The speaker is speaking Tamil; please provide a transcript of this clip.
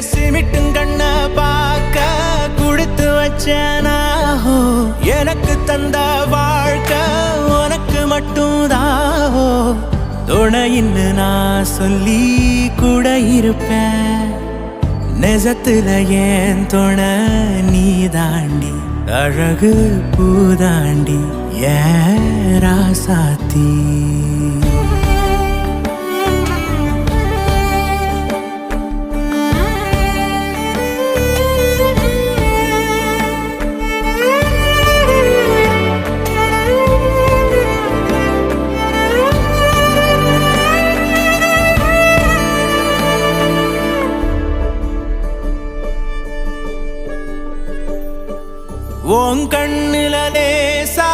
சிமிட்டும் கண்ண பார்க்க குடுத்து வச்சனாஹோ எனக்கு தந்த வாழ்க்கை உனக்கு மட்டும் தாஹோ துணையின்னு நான் சொல்லி கூட இருப்பேன் நெசத்துல ஏன் துணை நீ தாண்டி அழகு பூதாண்டி ஏன் ராசாத்தி உன் கண்ணுல லேசா